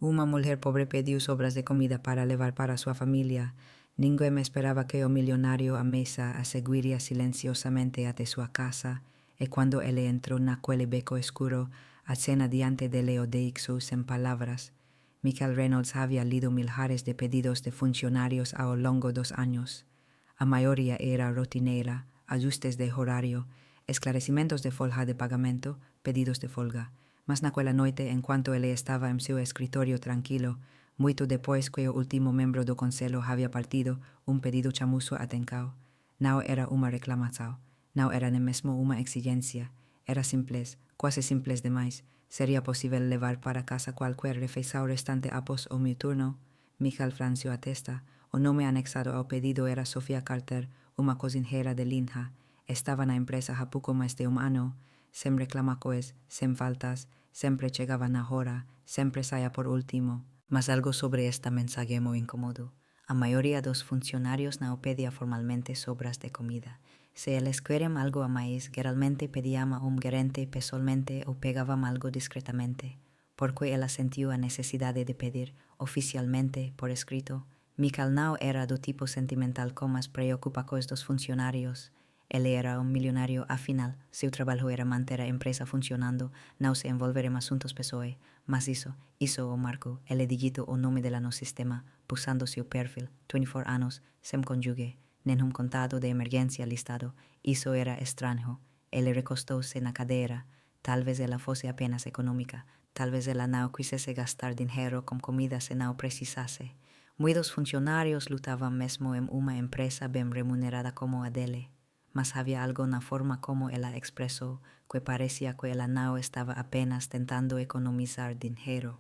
Uma mulher pobre pediu sobras de comida para levar para sua família. Ninguém esperava que o milionário à mesa a seguiria silenciosamente até sua casa, e quando ele entrou naquele beco escuro, a cena diante dele o deixou sem palavras. Michael Reynolds havia lido milhares de pedidos de funcionários ao longo dos anos. A maioria era rotineira, ajustes de horário, esclarecimentos de folha de pagamento, pedidos de folga. Mas naquela noite, enquanto ele estava em seu escritório tranquilo, muito depois que o último membro do conselho havia partido, pedido chamuço atencao. Não era uma reclamação, não era nem mesmo uma exigência. Era simples, quase simples demais. Seria possível levar para casa qualquer refeição restante após o meu turno? Michael franziu a testa. O nome anexado ao pedido era Sofia Carter, uma cozinheira de Linha. Estava na empresa há pouco mais de ano. Sem reclamações, sem faltas, sempre chegava na hora, sempre saía por último. Mas algo sobre esta mensagem me incomodou. A maioria dos funcionários não pedia formalmente sobras de comida. Se eles queriam algo a mais, geralmente pediam a gerente pessoalmente ou pegavam algo discretamente. Porque ela sentiu a necessidade de pedir, oficialmente, por escrito. Michael não era do tipo sentimental como as preocupações dos funcionários. Ele era milionário, afinal, seu trabalho era manter a empresa funcionando, não se envolver em assuntos pessoais. Mas isso o marcou. Ele digitou o nome dela no sistema, pulsando seu perfil, 24 anos, sem cônjuge, nenhum contato de emergência listado. Isso era estranho. Ele recostou-se na cadeira. Talvez ela fosse apenas econômica. Talvez ela não quisesse gastar dinheiro com comida se não precisasse. Muitos funcionários lutavam mesmo em uma empresa bem remunerada como a dele. Mas havia algo na forma como ela expressou que parecia que ela não estava apenas tentando economizar dinheiro.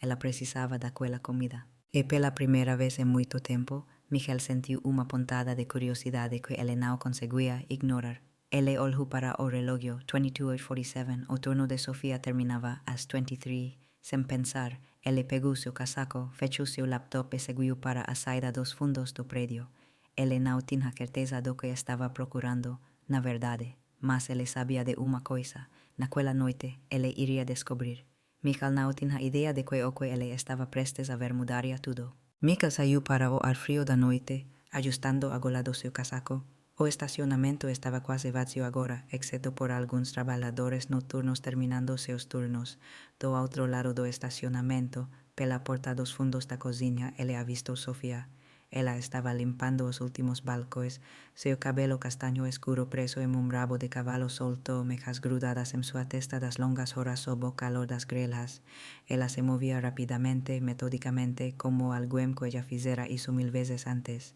Ela precisava daquela comida. E pela primeira vez em muito tempo, Michael sentiu uma pontada de curiosidade que ele não conseguia ignorar. Ele olhou para o relógio, 22:47. O turno de Sofia terminava às 23. Sem pensar, ele pegou seu casaco, fechou seu laptop e seguiu para a saída dos fundos do prédio. Ele não tinha certeza do que estava procurando, na verdade, mas ele sabia de uma coisa. Naquela noite, ele iria descobrir. Michael não tinha ideia de que o que ele estava prestes a ver mudaria tudo. Michael saiu para o ar frio da noite, ajustando a gola do seu casaco. O estacionamento estava quase vazio agora, exceto por alguns trabalhadores noturnos terminando seus turnos. Do outro lado do estacionamento, pela porta dos fundos da cozinha, ele avistou Sofia. Ela estava limpando os últimos balcões, seu cabelo castanho escuro preso em rabo de cavalo solto, mejas grudadas em sua testa das longas horas sob o calor das grelas. Ela se movia rapidamente, metódicamente, como alguém que já fizera isso 1000 vezes antes.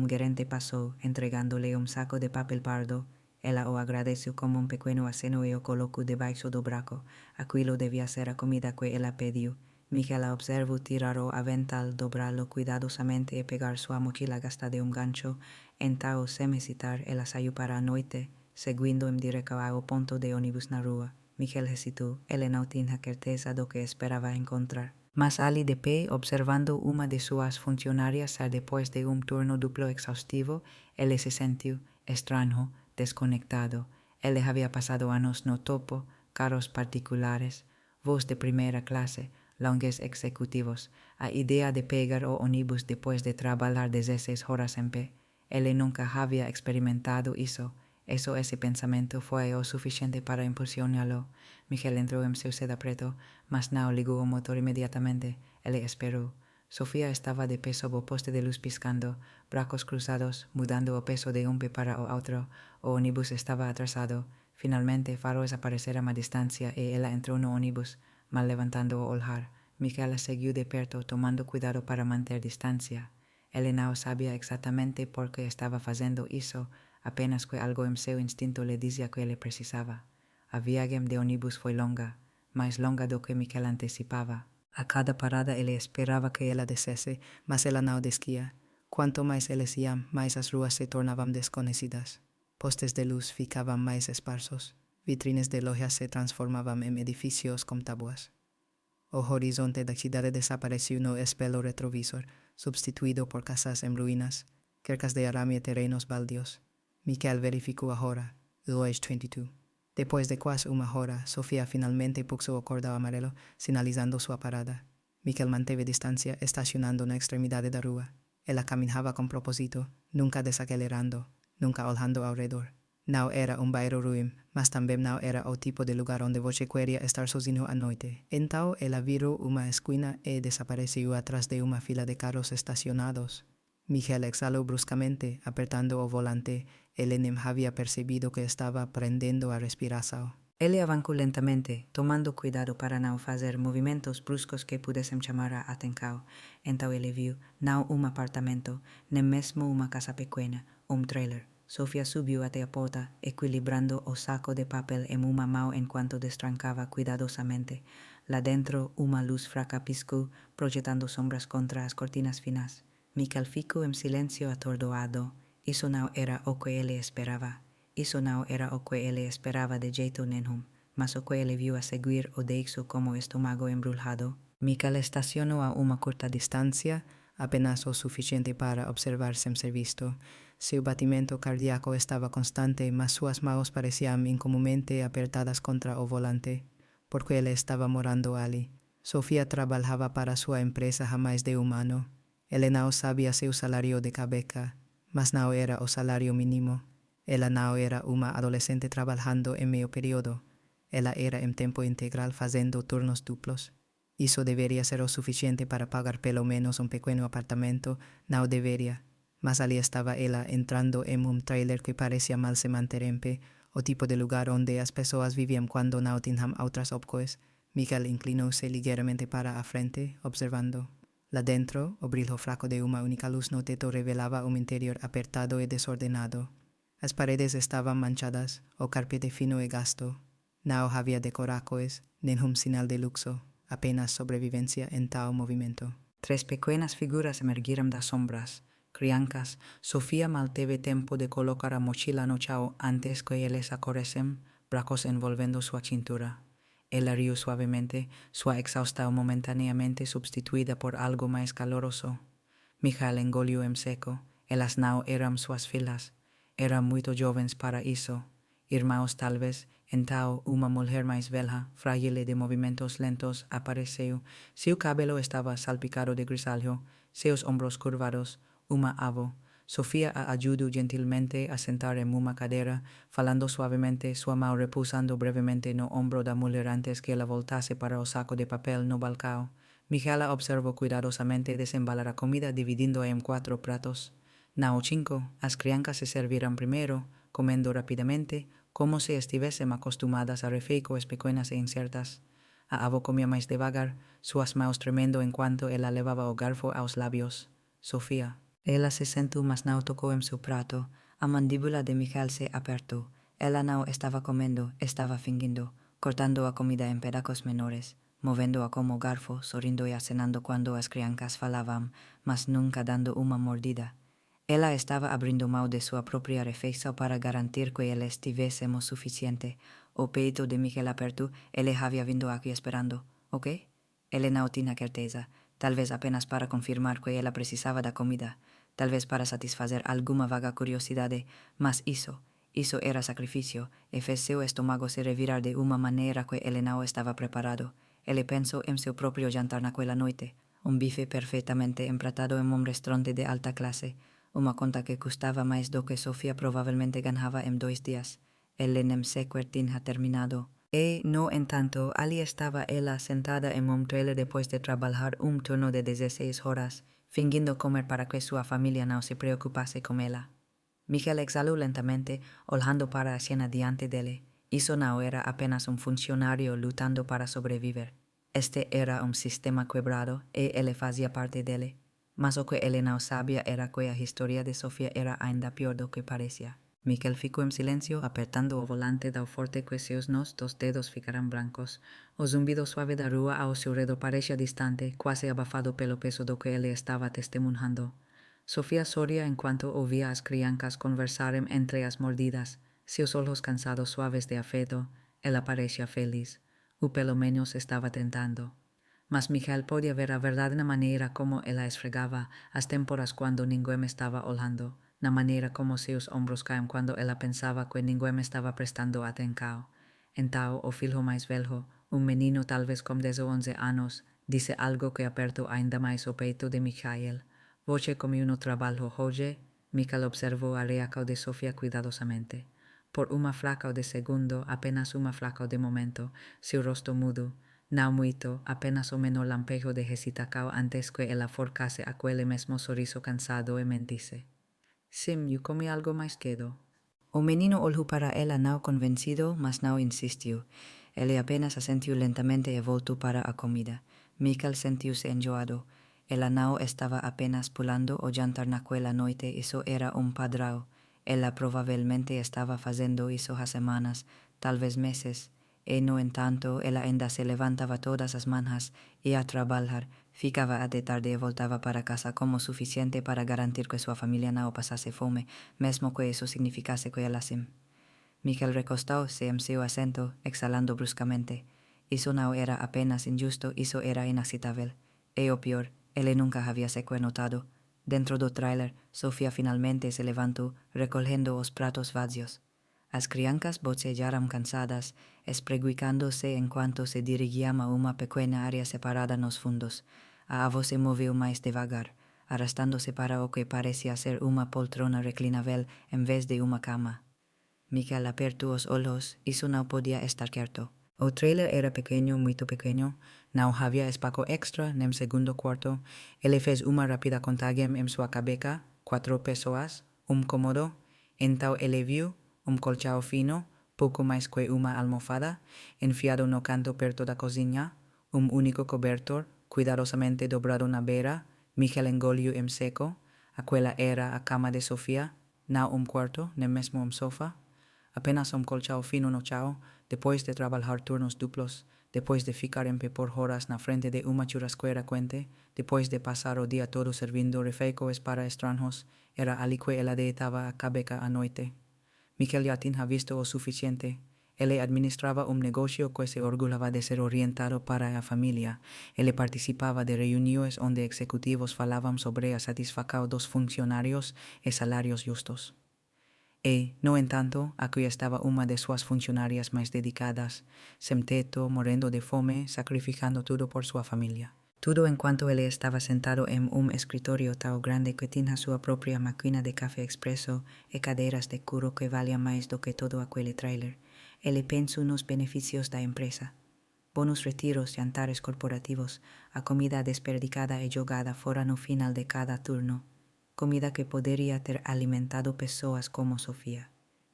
Gerente passou, entregándole saco de papel pardo. Ela o agradeceu como pequeno aceno e o colocou debaixo do braço. Aquilo devia ser a comida que ela pediu. Michael a observou tirar o avental, dobrá-lo cuidadosamente e pegar sua mochila gasta de gancho. Então, sem hesitar, ela saiu para a noite, seguindo em direção ao ponto de ônibus na rua. Michael hesitou. Ele não tinha certeza do que esperava encontrar. Mas ali de pé, observando uma de suas funcionárias sair depois de turno duplo exaustivo, ele se sentiu estranho, desconectado. Ele havia passado anos no topo, carros particulares, voos de primeira classe, longos executivos. A ideia de pegar o ônibus depois de trabalhar 16 horas em pé. Ele nunca havia experimentado isso. Esse pensamento foi o suficiente para impulsioná-lo. Michael entrou em seu sedã preto, mas não ligou o motor imediatamente. Ele esperou. Sofia estava de pé sob o poste de luz piscando, braços cruzados, mudando o peso de pé para o outro. O ônibus estava atrasado. Finalmente, faros apareceram a distância e ela entrou no ônibus, mal levantando o olhar. Michael seguiu de perto, tomando cuidado para manter distância. Ele não sabia exatamente por que estava fazendo isso, apenas que algo em seu instinto lhe dizia que ele precisava. A viagem de ônibus foi longa, mais longa do que Michael antecipava. A cada parada ele esperava que ela descesse, mas ela não descia. Quanto mais eles iam, mais as ruas se tornavam desconhecidas. Postes de luz ficavam mais esparsos. Vitrines de lojas se transformavam em edifícios com tábuas. O horizonte da cidade desapareció no espelho retrovisor, substituído por casas em ruínas, cercas de arame e terrenos baldios. Michael verificou a hora, 2:22. Depois de quase uma hora, Sofia finalmente puso o cordão amarelo, sinalizando sua parada. Miquel manteve distancia, estacionando na extremidade da rua. Ela caminhava com propósito, nunca desacelerando, nunca olhando ao redor. Não era um bairro ruim, mas também não era o tipo de lugar onde você queria estar sozinho à noite. Então ela virou uma esquina e desapareceu atrás de uma fila de carros estacionados. Miquel exhalou bruscamente, apertando o volante. Ele nem havia percebido que estava prendendo a respiração. Ele avancou lentamente, tomando cuidado para não fazer movimentos bruscos que pudessem chamar a atenção. Então ele viu, não um apartamento, nem mesmo uma casa pequena, um trailer. Sofia subiu até a porta, equilibrando o saco de papel em uma mão enquanto destrancava cuidadosamente. Lá dentro, uma luz fraca piscou, projetando sombras contra as cortinas finas. Miquel ficou em silêncio atordoado. Isso não era o que ele esperava. Isso não era o que ele esperava de jeito nenhum, mas o que ele viu a seguir o deixou como estômago embrulhado. Miquel estacionou a uma curta distância, apenas o suficiente para observar sem ser visto. Seu batimento cardíaco estava constante, mas suas mãos pareciam incomumente apertadas contra o volante, porque ele estava morando ali. Sofia trabalhava para sua empresa há mais de um ano. Ele não sabia seu salário de cabeça, mas não era o salário mínimo. Ela não era uma adolescente trabalhando em meio período. Ela era em tempo integral fazendo turnos duplos. Isso deveria ser o suficiente para pagar pelo menos um pequeno apartamento. Não deveria. Mas ali estava ela entrando em um trailer que parecia mal se manter em pé, o tipo de lugar onde as pessoas viviam quando não tinham outras opções. Miquel inclinou-se ligeiramente para a frente, observando. Lá dentro, o brilho fraco de uma única luz no teto revelava um interior apertado e desordenado. As paredes estavam manchadas, o carpete fino e gasto. Não havia decorações, nenhum sinal de luxo, apenas sobrevivência em tal movimento. 3 pequenas figuras emergiram das sombras. Criancas, Sofia mal teve tempo de colocar a mochila no chão antes que eles acordessem, braços envolvendo sua cintura. Ela riu suavemente, sua exhaustão momentaneamente substituída por algo mais caloroso. Michael engoliu em seco. Elas não eram suas filhas. Eram muito jovens para isso. Irmãos talvez. Então, uma mulher mais velha, frágil e de movimentos lentos, apareceu. Seu cabelo estava salpicado de grisalho, seus ombros curvados, uma avó. Sofia a ajudou gentilmente a sentar em uma cadeira, falando suavemente, sua mão repousando brevemente no ombro da mulher antes que ela voltasse para o saco de papel no balcão. Michaela observou cuidadosamente desembalar a comida dividindo en 4 pratos. Na o 5, as crianças se serviram primeiro, comendo rapidamente, como se estivessem acostumadas a refeições pequenas e incertas. A avó comia mais devagar, suas mãos tremendo enquanto ela levava o garfo aos lábios. Sofia. Ela se sentou, mas não tocou em seu prato. A mandíbula de Michael se apertou. Ela não estava comendo, estava fingindo, cortando a comida em pedaços menores, movendo-a como garfo, sorrindo e acenando quando as crianças falavam, mas nunca dando uma mordida. Ela estava abrindo mão de sua própria refeição para garantir que eles tivessem o suficiente. O peito de Michael apertou. Ele havia vindo aqui esperando. O quê? Ele não tinha certeza. Talvez apenas para confirmar que ela precisava da comida. Talvez para satisfazer alguma vaga curiosidade. Mas isso era sacrifício, e fez seu estômago se revirar de uma maneira que ele não estava preparado. Ele pensou em seu próprio jantar naquela noite. Um bife perfeitamente empratado em um restaurante de alta classe. Uma conta que custava mais do que Sofia provavelmente ganhava em 2 dias. Ele nem sequer tinha terminado. E, no entanto, ali estava ela sentada em um trailer depois de trabalhar um turno de 16 horas, fingindo comer para que sua família não se preocupasse com ela. Michael exhalou lentamente, olhando para a cena diante dele. Isso não era apenas um funcionário lutando para sobreviver. Este era um sistema quebrado e ele fazia parte dele. Mas o que ele não sabia era que a história de Sofia era ainda pior do que parecia. Michael ficou em silêncio, apertando o volante tão forte que seus nós dos dedos ficaram brancos. O zumbido suave da rua ao seu redor parecia distante, quase abafado pelo peso do que ele estava testemunhando. Sofia sorria enquanto ouvia as crianças conversarem entre as mordidas, seus olhos cansados suaves de afeto. Ela parecia feliz, ou pelo menos estava tentando. Mas Michael podia ver a verdade na maneira como ela esfregava as têmporas quando ninguém estava olhando, na maneira como seus ombros caíam quando ela pensava que ninguém estava prestando atenção. Então, o filho mais velho, um menino talvez com 10 ou 11 anos, Dice algo que aperto ainda mais o peito de Michael. Voce come uno trabalho hoje, Michael observó a reação de Sofia cuidadosamente. Por uma flaca de segundo, apenas uma flaca de momento, seu rosto mudo, não muito, apenas o menor lampejo de hesitação antes que ela forcase aquele mesmo sorriso cansado e mentisse. Sim, eu comi algo mais quedo. O menino olhou para ela não convencido, mas não insistiu. Ele apenas assentiu lentamente e voltou para a comida. Michael sentiu-se enjoado. Ela não estava apenas pulando o jantar naquela noite, isso era padrão. Ela provavelmente estava fazendo isso há semanas, talvez meses. E, no entanto, ela ainda se levantava todas as manhãs, ia trabalhar, ficava até tarde e voltava para casa como suficiente para garantir que sua família não passasse fome, mesmo que isso significasse que ela sim. Michael recostou-se em seu assento, exhalando bruscamente. Isso não era apenas injusto, isso era inaceitável. E o pior, ele nunca havia sequer notado. Dentro do trailer, Sofia finalmente se levantou, recolhendo os pratos vazios. As crianças bocejaram cansadas, espreguicando-se enquanto se dirigiam a uma pequena área separada nos fundos. A avó se moveu mais devagar, arrastando-se para o que parecia ser uma poltrona reclinável em vez de uma cama. Michael apertou os olhos, isso não podia estar quieto. O trailer era pequeno, muito pequeno. Não havia espaço extra no segundo quarto. Ele fez uma rápida contagem em sua cabeça. 4 pessoas, cômodo. Então ele viu colchão fino, pouco mais que uma almofada, enfiado no canto perto da cozinha, único cobertor, cuidadosamente dobrado na beira. Michael engoliu em seco. Aquela era a cama de Sofia, não quarto, nem mesmo sofá. Apenas colchão fino no chão, depois de trabalhar turnos duplos, depois de ficar em pé por horas na frente de uma churrasqueira quente, depois de passar o dia todo servindo refeições para estranhos, era ali que ela deitava a cabeça à noite. Michael já tinha visto o suficiente. Ele administrava negócio que se orgulhava de ser orientado para a família. Ele participava de reuniões onde executivos falavam sobre a satisfação dos funcionários e salários justos. E, no entanto, aqui estava uma de suas funcionárias mais dedicadas, sem teto, morrendo de fome, sacrificando tudo por sua família. Tudo enquanto ele estava sentado em escritório tão grande que tinha sua própria máquina de café expresso e cadeiras de couro que valiam mais do que todo aquele trailer. Ele pensou nos benefícios da empresa. Bônus retiros, jantares corporativos, a comida desperdicada e jogada fora no final de cada turno. Comida que poderia ter alimentado pessoas como Sofia.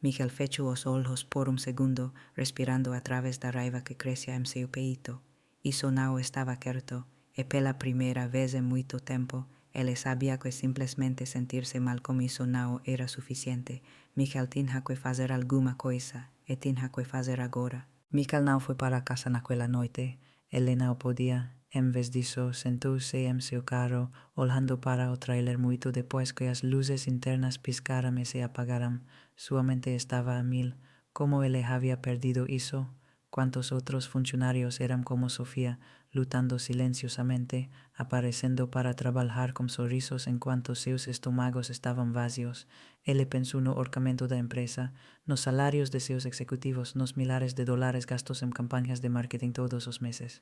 Michael fechou os olhos por segundo, respirando a través da raiva que crescia em seu peito. Isso não estava quieto, e pela primeira vez em muito tempo, ele sabia que simplesmente sentir-se mal com isso não era suficiente. Michael tinha que fazer alguma coisa, e tinha que fazer agora. Michael não foi para casa naquela noite. Ele não podia. Em vez disso, sentou-se em seu carro, olhando para o trailer muito depois que as luzes internas piscaram e se apagaram. Sua mente estava a mil. Como ele havia perdido isso? Quantos outros funcionários eram como Sofia, lutando silenciosamente, aparecendo para trabalhar com sorrisos enquanto seus estômagos estavam vazios? Ele pensou no orçamento da empresa, nos salários de seus executivos, nos milhares de dólares gastos em campanhas de marketing todos os meses.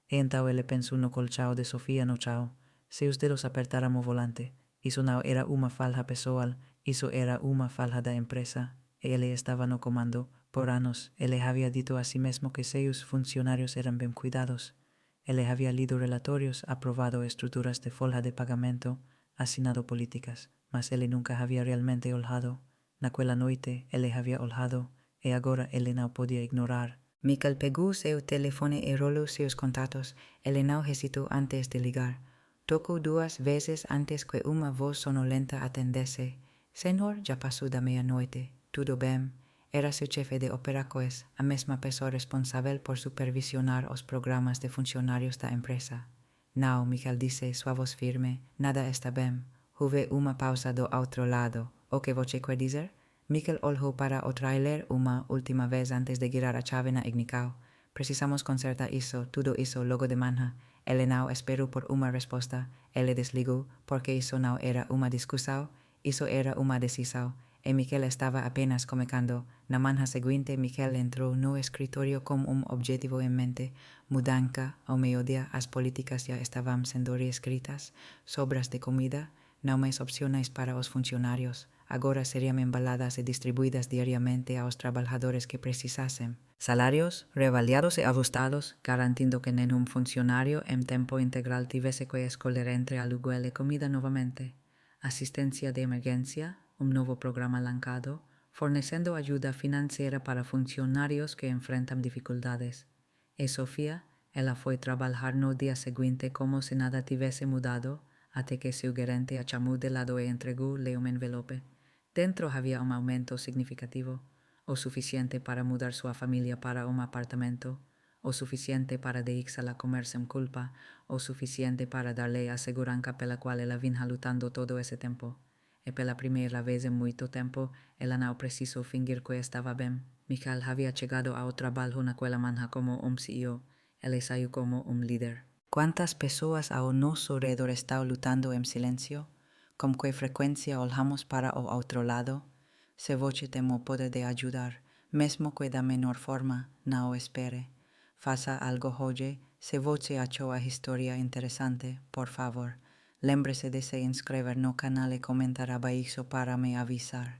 E então ele pensou no colchão de Sofia no chão. Seus dedos apertaram o volante. Isso não era uma falha pessoal, isso era uma falha da empresa. E ele estava no comando. Por anos, ele havia dito a si mesmo que seus funcionários eram bem cuidados. Ele havia lido relatórios, aprovado estruturas de folha de pagamento, assinado políticas, mas ele nunca havia realmente olhado. Naquela noite, ele havia olhado, e agora ele não podia ignorar. Michael pegou seu telefone e rolou seus contatos. Ele não hesitou antes de ligar. Tocou 2 vezes antes que uma voz sonolenta atendesse. Senhor, já passou da meia-noite. Tudo bem? Era seu chefe de operações, a mesma pessoa responsável por supervisionar os programas de funcionários da empresa. Não, Michael disse, sua voz firme. Nada está bem. Houve uma pausa do outro lado. O que você quer dizer? Michael olhou para o trailer uma última vez antes de girar a chave na ignição. Precisamos consertar isso, tudo isso, logo de manhã. Ele não esperou por uma resposta. Ele desligou, porque isso não era uma discussão, isso era uma decisão. e Miquel estava apenas comecando. Na manhã seguinte, Miquel entrou no escritório com um objetivo em mente: mudança. Ao meio-dia, as políticas já estavam sendo reescritas, sobras de comida, não mais opções para os funcionários. Agora seriam embaladas e distribuídas diariamente aos trabalhadores que precisassem. Salários reavaliados e ajustados, garantindo que nenhum funcionário em tempo integral tivesse que escolher entre aluguel e comida novamente. Assistência de emergência, novo programa lançado, fornecendo ajuda financeira para funcionários que enfrentam dificuldades. E Sofia, ela foi trabalhar no dia seguinte como se nada tivesse mudado, até que seu gerente a chamou de lado e entregou-lhe envelope. Dentro havia aumento significativo, o suficiente para mudar sua família para apartamento, o suficiente para deixá-la comer sem culpa, o suficiente para dar-lhe a segurança pela qual ela vinha lutando todo esse tempo. E pela primeira vez em muito tempo, ela não precisou fingir que estava bem. Michael havia chegado ao trabalho naquela manhã como CEO. Ele saiu como líder. Quantas pessoas ao nosso redor estão lutando em silêncio? Com que frequência olhamos para o outro lado? Se você tem o poder de ajudar, mesmo que da menor forma, não o espere. Faça algo hoje. Se você achou a história interessante, por favor, lembre-se de se inscrever no canal e comentar abaixo para me avisar.